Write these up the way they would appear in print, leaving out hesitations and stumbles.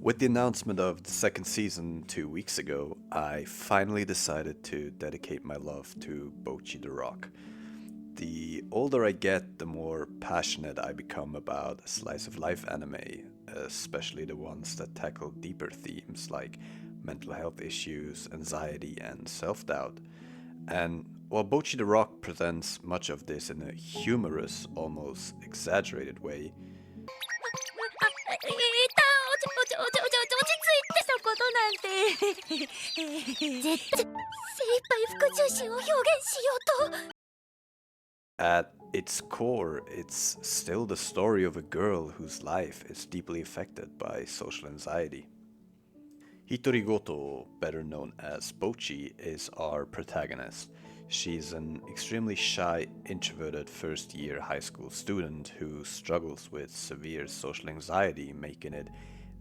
With the announcement of the second season 2 weeks ago, I finally decided to dedicate my love to Bocchi the Rock. The older I get, the more passionate I become about slice of life anime, especially the ones that tackle deeper themes like mental health issues, anxiety, and self doubt. And while Bocchi the Rock presents much of this in a humorous, almost exaggerated way, 落ち着いて。精一杯服従心を表現しようと。at its core, it's still the story of a girl whose life is deeply affected by social anxiety. Hitorigoto, better known as Bochi, is our protagonist. She's an extremely shy, introverted first year high school student who struggles with severe social anxiety, making it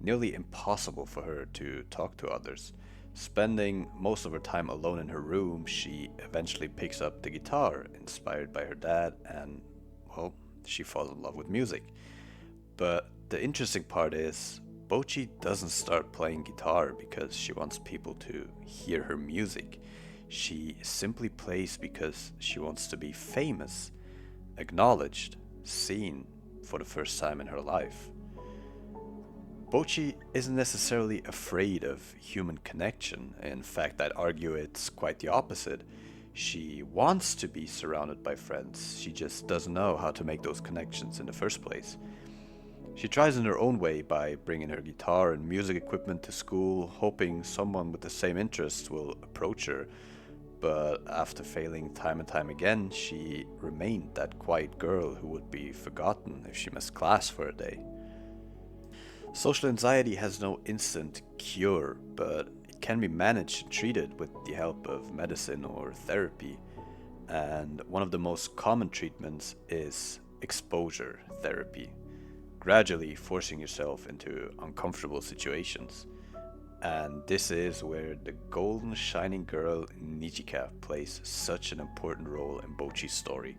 nearly impossible for her to talk to others. Spending most of her time alone in her room, she eventually picks up the guitar, inspired by her dad, and, well, she falls in love with music. But the interesting part is, Bochi doesn't start playing guitar because she wants people to hear her music. She simply plays because she wants to be famous, acknowledged, seen for the first time in her life. Bochi isn't necessarily afraid of human connection. In fact, I'd argue it's quite the opposite. She wants to be surrounded by friends, she just doesn't know how to make those connections in the first place. She tries in her own way by bringing her guitar and music equipment to school, hoping someone with the same interests will approach her. But after failing time and time again, she remained that quiet girl who would be forgotten if she missed class for a day. Social anxiety has no instant cure, but it can be managed and treated with the help of medicine or therapy. And one of the most common treatments is exposure therapy, gradually forcing yourself into uncomfortable situations. And this is where the golden shining girl Nijika plays such an important role in Bochi's story.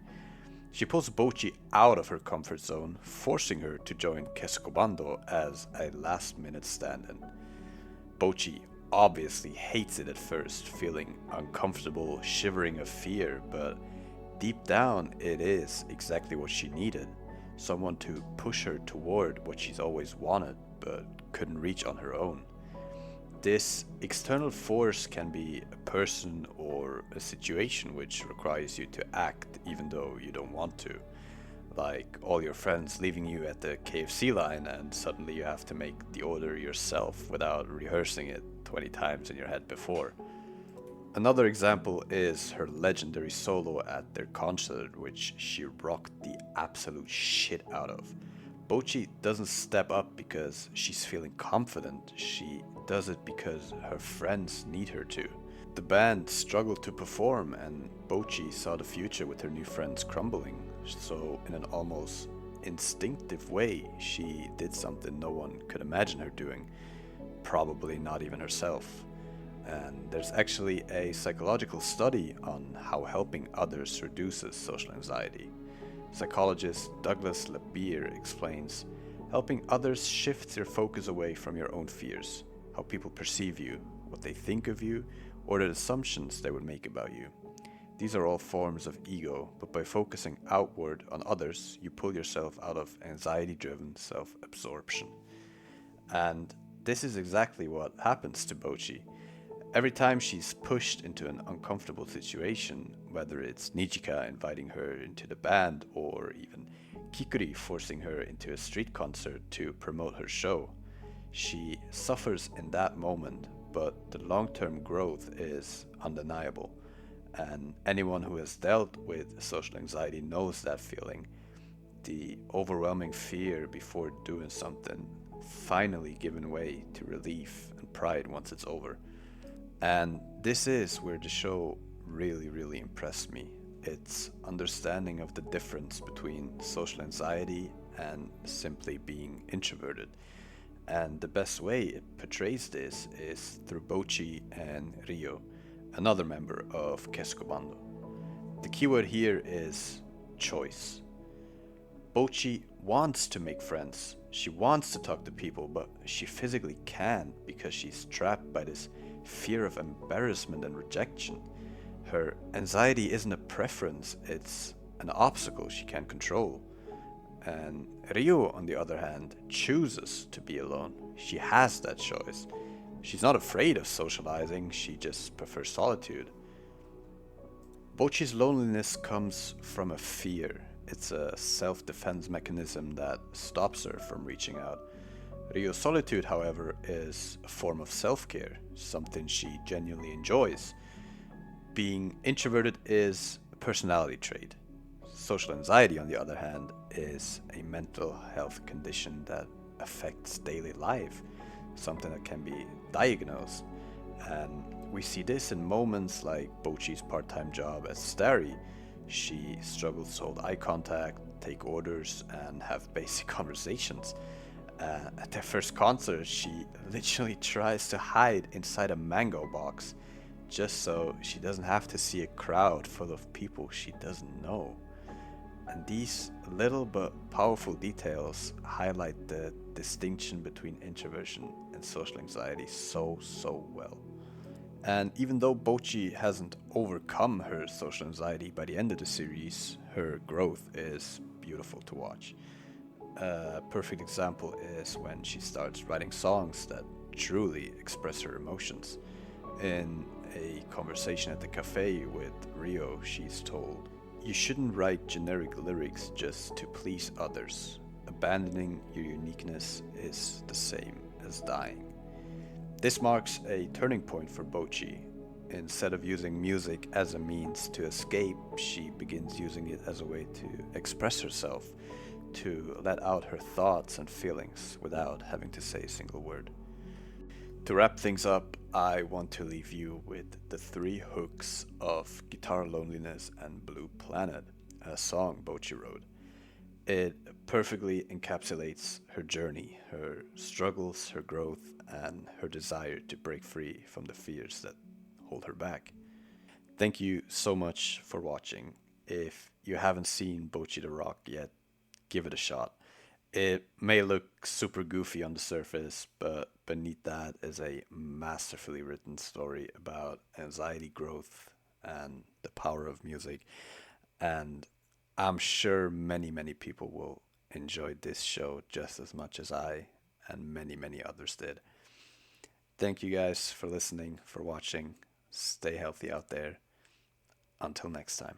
She pulls Bochi out of her comfort zone, forcing her to join Kesukobando as a last minute stand in. Bochi obviously hates it at first, feeling uncomfortable, shivering of fear, but deep down it is exactly what she needed, someone to push her toward what she's always wanted but couldn't reach on her own. This external force can be a person or a situation which requires you to act even though you don't want to. Like all your friends leaving you at the KFC line and suddenly you have to make the order yourself without rehearsing it 20 times in your head before. Another example is her legendary solo at their concert, which she rocked the absolute shit out of. Bochi doesn't step up because she's feeling confident, she does it because her friends need her to. The band struggled to perform, and Bochi saw the future with her new friends crumbling, so, in an almost instinctive way, she did something no one could imagine her doing, probably not even herself. And there's actually a psychological study on how helping others reduces social anxiety. Psychologist Douglas Labire explains helping others shifts your focus away from your own fears, how people perceive you, what they think of you, or the assumptions they would make about you. These are all forms of ego, but by focusing outward on others, you pull yourself out of anxiety driven self absorption. And this is exactly what happens to Bochi. Every time she's pushed into an uncomfortable situation, whether it's Nijika inviting her into the band or even Kikuri forcing her into a street concert to promote her show, she suffers in that moment, but the long term growth is undeniable. And anyone who has dealt with social anxiety knows that feeling, the overwhelming fear before doing something, finally giving way to relief and pride once it's over. And this is where the show really impressed me. Its understanding of the difference between social anxiety and simply being introverted. And the best way it portrays this is through Bochi and Rio, another member of Kescobando. The keyword here is choice. Bochi wants to make friends. She wants to talk to people, but she physically can't because she's trapped by this fear of embarrassment and rejection. Her anxiety isn't a preference, it's an obstacle she can't control. And Rio, on the other hand, chooses to be alone. She has that choice. She's not afraid of socializing, she just prefers solitude. Bochi's loneliness comes from a fear. It's a self defense mechanism that stops her from reaching out. Rio's solitude, however, is a form of self care, something she genuinely enjoys. Being introverted is a personality trait. Social anxiety, on the other hand, is a mental health condition that affects daily life, something that can be diagnosed. And we see this in moments like Bochi's part time job as Starry. She struggles to hold eye contact, take orders, and have basic conversations. At their first concert, she literally tries to hide inside a mango box just so she doesn't have to see a crowd full of people she doesn't know. And these little but powerful details highlight the distinction between introversion and social anxiety so well. And even though Bochi hasn't overcome her social anxiety by the end of the series, her growth is beautiful to watch. A perfect example is when she starts writing songs that truly express her emotions. In a conversation at the cafe with Rio, she's told, "You shouldn't write generic lyrics just to please others. Abandoning your uniqueness is the same as dying." This marks a turning point for Bochi. Instead of using music as a means to escape, she begins using it as a way to express herself, to let out her thoughts and feelings without having to say a single word. To wrap things up, I want to leave you with the three hooks of Guitar Loneliness and Blue Planet, a song Bochi wrote. It perfectly encapsulates her journey, her struggles, her growth, and her desire to break free from the fears that hold her back. Thank you so much for watching. If you haven't seen Bocchi the Rock yet, give it a shot. It may look super goofy on the surface, but beneath that is a masterfully written story about anxiety growth and the power of music. And I'm sure many people will enjoy this show just as much as I and many others did. Thank you guys for listening, for watching. Stay healthy out there. Until next time.